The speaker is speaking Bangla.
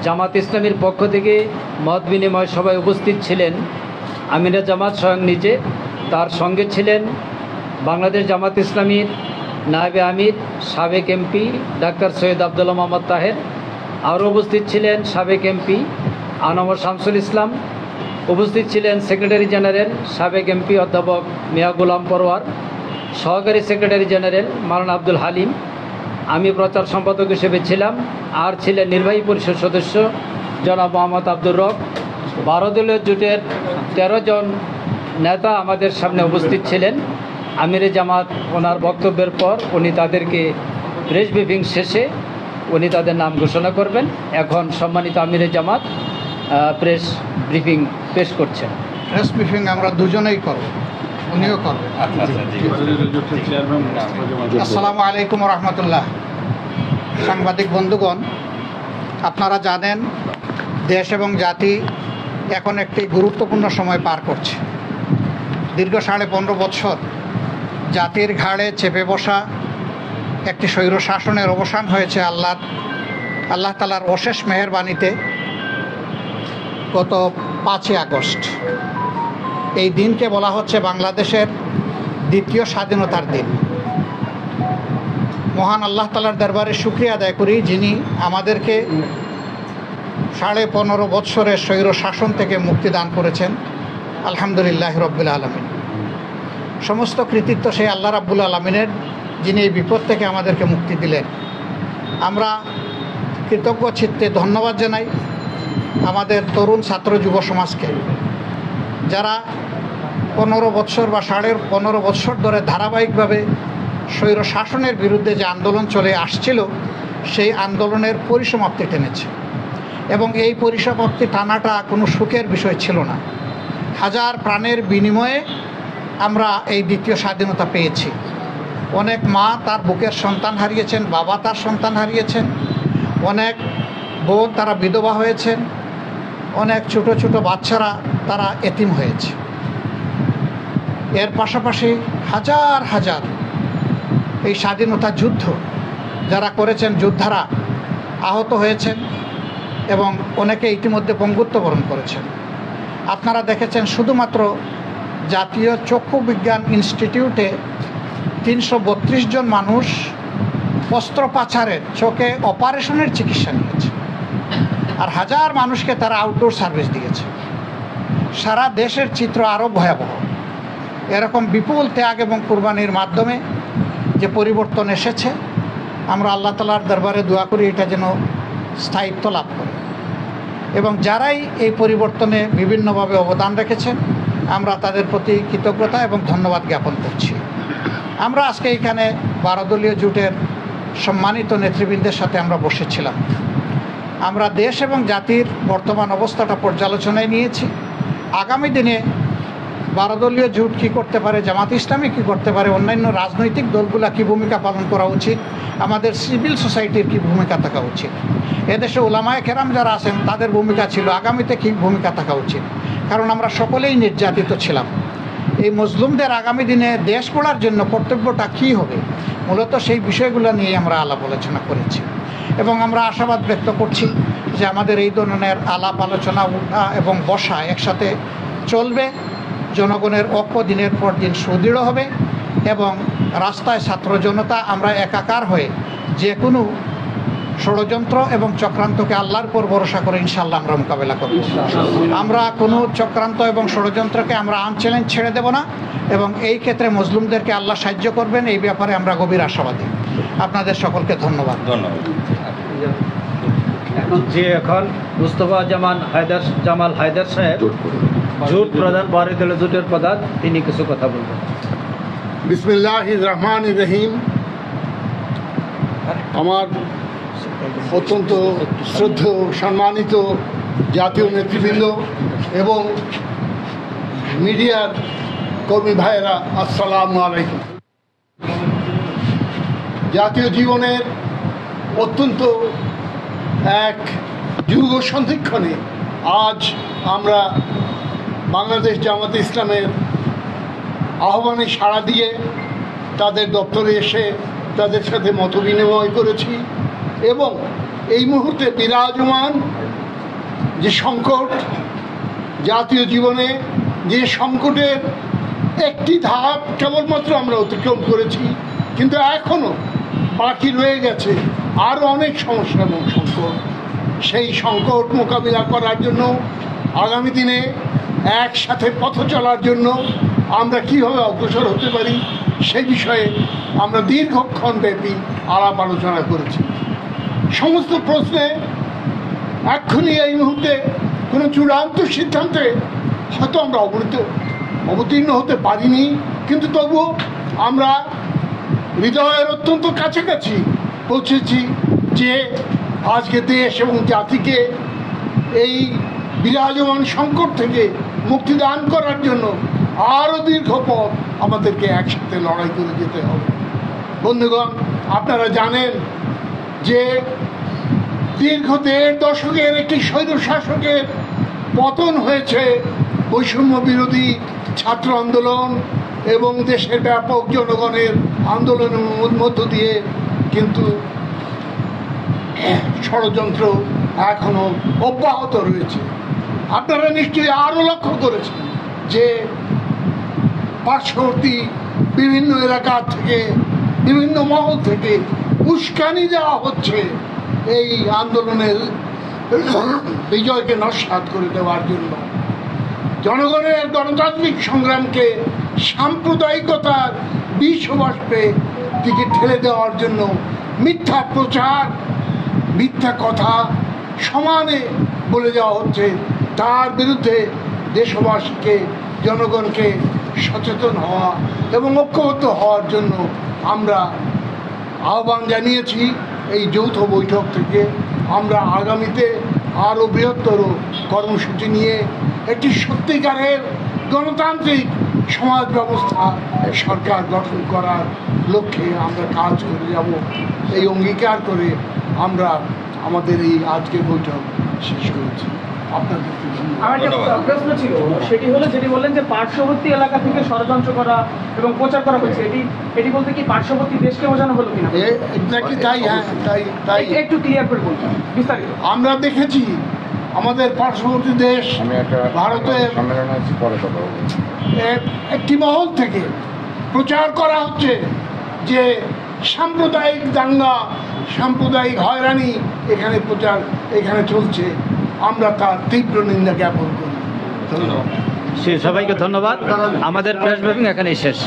জামাত ইসলামীর পক্ষ থেকে মত বিনিময় সভায় উপস্থিত ছিলেন আমিরে জামাত স্বয়ং নিজে, তার সঙ্গে ছিলেন বাংলাদেশ জামাত ইসলামীর নায়েবে আমির সাবেক এমপি ডাক্তার সৈয়দ আবদুল্লাহ মোহাম্মদ তাহের, আরও উপস্থিত ছিলেন সাবেক এমপি আনোয়ার শামসুল ইসলাম, উপস্থিত ছিলেন সেক্রেটারি জেনারেল সাবেক এমপি অধ্যাপক মিয়া গোলাম পরোয়ার, সহকারী সেক্রেটারি জেনারেল মাওলানা আব্দুল হালিম, আমি প্রচার সম্পাদক হিসেবে ছিলাম, আর ছিলেন নির্বাহী পরিষদ সদস্য জনাব মোহাম্মদ আব্দুর রব। 12 দলীয় জোটের 13 জন নেতা আমাদের সামনে উপস্থিত ছিলেন। আমিরে জামাত ওনার বক্তব্যের পর উনি তাদেরকে প্রেস ব্রিফিং শেষে উনি তাদের নাম ঘোষণা করবেন। এখন সম্মানিত আমিরে জামাত প্রেস ব্রিফিং পেশ করছেন। প্রেস ব্রিফিং আমরা দুজনেই করব, উনিও করবেন। আসসালামু আলাইকুম রহমতুল্লাহ। সাংবাদিক বন্ধুগণ, আপনারা জানেন দেশ এবং জাতি এখন একটি গুরুত্বপূর্ণ সময় পার করছে। দীর্ঘ 15.5 বছর জাতির ঘাড়ে চেপে বসা একটি স্বৈর শাসনের অবসান হয়েছে আল্লাহ তাআলার অশেষ মেহেরবানিতে গত 5ই আগস্ট। এই দিনকে বলা হচ্ছে বাংলাদেশের দ্বিতীয় স্বাধীনতার দিন। মহান আল্লাহ তাআলার দরবারে শুকরিয়া আদায় করি, যিনি আমাদেরকে 15.5 বৎসরের স্বৈর শাসন থেকে মুক্তি দান করেছেন। আলহামদুলিল্লাহ রব্বুল আলামিন। সমস্ত কৃতিত্ব সেই আল্লাহ রাব্বুল আলামিনের, যিনি এই বিপদ থেকে আমাদেরকে মুক্তি দিলেন। আমরা কৃতজ্ঞ চিত্তে ধন্যবাদ জানাই আমাদের তরুণ ছাত্র যুব সমাজকে, যারা 15 বৎসর বা 15.5 বৎসর ধরে ধারাবাহিকভাবে স্বৈর শাসনের বিরুদ্ধে যে আন্দোলন চলে আসছিল, সেই আন্দোলনের পরিসমাপ্তি টেনেছে। এবং এই পরিসমাপ্তি টানাটা কোনো সুখের বিষয় ছিল না। হাজার প্রাণের বিনিময়ে আমরা এই দ্বিতীয় স্বাধীনতা পেয়েছি। অনেক মা তার বুকের সন্তান হারিয়েছেন, বাবা তার সন্তান হারিয়েছেন, অনেক বোন তারা বিধবা হয়েছেন, অনেক ছোট ছোট বাচ্চারা তারা এতিম হয়েছে। এর পাশাপাশি হাজার হাজার এই স্বাধীনতা যুদ্ধ যারা করেছেন, যোদ্ধারা আহত হয়েছেন এবং অনেকে ইতিমধ্যে পঙ্গুত্ব বরণ করেছেন। আপনারা দেখেছেন শুধুমাত্র জাতীয় চক্ষু বিজ্ঞান ইনস্টিটিউটে 332 জন মানুষ অস্ত্রোপচারের, চোখে অপারেশনের চিকিৎসা নিয়েছে, আর হাজার মানুষকে তারা আউটডোর সার্ভিস দিয়েছে। সারা দেশের চিত্র আরও ভয়াবহ। এরকম বিপুল ত্যাগ এবং কুরবানির মাধ্যমে যে পরিবর্তন এসেছে, আমরা আল্লাহ তাআলার দরবারে দোয়া করি এটা যেন স্থায়িত্ব লাভ করে। এবং যারাই এই পরিবর্তনে বিভিন্নভাবে অবদান রেখেছেন, আমরা তাদের প্রতি কৃতজ্ঞতা এবং ধন্যবাদ জ্ঞাপন করছি। আমরা আজকে এখানে 12 দলীয় জোটের সম্মানিত নেতৃবৃন্দের সাথে আমরা বসেছিলাম। আমরা দেশ এবং জাতির বর্তমান অবস্থাটা পর্যালোচনায় নিয়েছি। আগামী দিনে 12 দলীয় জোট কী করতে পারে, জামাত ইসলামী কী করতে পারে, অন্যান্য রাজনৈতিক দলগুলা কী ভূমিকা পালন করা উচিত, আমাদের সিভিল সোসাইটির কী ভূমিকা থাকা উচিত, এদেশে ওলামায়ে কেরাম যারা আছেন তাদের ভূমিকা ছিল, আগামীতে কী ভূমিকা থাকা উচিত। কারণ আমরা সকলেই নির্যাতিত ছিলাম। এই মজলুমদের আগামী দিনে দেশ গড়ার জন্য কর্তব্যটা কী হবে, মূলত সেই বিষয়গুলো নিয়ে আমরা আলাপ আলোচনা করেছি। এবং আমরা আশাবাদ ব্যক্ত করছি যে আমাদের এই ধরনের আলাপ আলোচনা উঠা এবং বসা একসাথে চলবে। জনগণের ঐক্য দিনের পর দিন সুদৃঢ় হবে এবং রাস্তায় ছাত্র জনতা আমরা একাকার হয়ে যে কোনো ষড়যন্ত্র এবং চক্রান্তকে আল্লাহর উপর ভরসা করে ইনশাআল্লাহ আমরা মোকাবেলা করব। আমরা কোনো চক্রান্ত এবং ষড়যন্ত্রকে আমরা আনচ্যালেঞ্জ ছেড়ে দেব না এবং এই ক্ষেত্রে মজলুমদেরকে আল্লাহ সাহায্য করবেন, এই ব্যাপারে আমরা গভীর আশাবাদী। আপনাদের সকলকে ধন্যবাদ। এখন মুস্তফা জামাল হায়দার সাহেব, জোট প্রধান, 12 দলীয় জোটের প্রধান, তিনি কিছু কথা বলবেন। বিসমিল্লাহির রহমানির রহিম। আমার অত্যন্ত শ্রদ্ধেয় সম্মানিত জাতীয় নেতৃবৃন্দ এবং মিডিয়ার কর্মী ভাইয়েরা, আসসালামু আলাইকুম। জাতীয় জীবনের অত্যন্ত এক যুগ সন্ধিক্ষণে আজ আমরা বাংলাদেশ জামাতে ইসলামের আহ্বানে সাড়া দিয়ে তাদের দপ্তরে এসে তাদের সাথে মতবিনিময় করেছি এবং এই মুহূর্তে বিরাজমান যে সংকট, জাতীয় জীবনে যে সংকটের একটি ধাপ কেবলমাত্র আমরা অতিক্রম করেছি, কিন্তু এখনও বাকি রয়ে গেছে আরও অনেক সমস্যা এবং সংকট। সেই সংকট মোকাবিলা করার জন্য আগামী দিনে একসাথে পথ চলার জন্য আমরা কীভাবে অগ্রসর হতে পারি সে বিষয়ে আমরা দীর্ঘক্ষণ ব্যাপী আলাপ আলোচনা করেছি। সমস্ত প্রশ্নে এক্ষুনি এই মুহূর্তে কোনো চূড়ান্ত সিদ্ধান্তে হয়তো আমরা অবতীর্ণ হতে পারিনি, কিন্তু তবুও আমরা হৃদয়ের অত্যন্ত কাছাকাছি পৌঁছেছি যে আজকে দেশ এবং জাতিকে এই বিরাজমান সংকট থেকে মুক্তিদান করার জন্য আরও দীর্ঘ পথ আমাদেরকে একসাথে লড়াই করে যেতে হবে। বন্ধুগণ, আপনারা জানেন যে দীর্ঘ 1.5 দশকের একটি স্বৈরশাসকের পতন হয়েছে বৈষম্য বিরোধী ছাত্র আন্দোলন এবং দেশের ব্যাপক জনগণের আন্দোলনের মধ্য দিয়ে, কিন্তু ষড়যন্ত্র এখনো অব্যাহত রয়েছে। আপনারা নিশ্চয়ই আরও লক্ষ্য করেছেন যে পার্শ্ববর্তী বিভিন্ন এলাকা থেকে, বিভিন্ন মহল থেকে উস্কানি দেওয়া হচ্ছে এই আন্দোলনের বিজয়কে নস্যাৎ করে দেওয়ার জন্য। জনগণের গণতান্ত্রিক সংগ্রামকে সাম্প্রদায়িকতার বিষবাষ্পে দিকে ঠেলে দেওয়ার জন্য মিথ্যা প্রচার, মিথ্যা কথা সমানে বলে দেওয়া হচ্ছে। তার বিরুদ্ধে দেশবাসীকে, জনগণকে সচেতন হওয়া এবং ঐক্যবদ্ধ হওয়ার জন্য আমরা আহ্বান জানিয়েছি। এই যৌথ বৈঠক থেকে আমরা আগামীতে আরও বৃহত্তর কর্মসূচি নিয়ে একটি সত্যিকারের গণতান্ত্রিক সমাজ ব্যবস্থা, সরকার গঠন করার লক্ষ্যে আমরা কাজ করে যাব। এই অঙ্গীকার করে আমরা আমাদের এই আজকের বৈঠক শেষ করেছি। আপনাদের আমার একটা প্রশ্ন ছিল, সেটি হলো যেটি বললেন যে পার্শ্ববর্তী এলাকা থেকে ষড়যন্ত্র করা এবং প্রচার করা হয়েছে, এটি বলতে কি পার্শ্ববর্তী দেশকে বোঝানো হলো কিনা? এক্স্যাক্টলি তাই। হ্যাঁ, তাই একটু ক্লিয়ার করে বলুন বিস্তারিত। আমরা দেখেছি আমাদের পার্শ্ববর্তী দেশ ভারতের একটি মহল থেকে প্রচার করা হচ্ছে যে সাম্প্রদায়িক দাঙ্গা, সাম্প্রদায়িক হয়রানি এখানে চলছে। আমরা তার তীব্র নিন্দা জ্ঞাপন করি। ধন্যবাদ। সবাইকে ধন্যবাদ। আমাদের প্রেস ব্রিফিং এখানেই শেষ।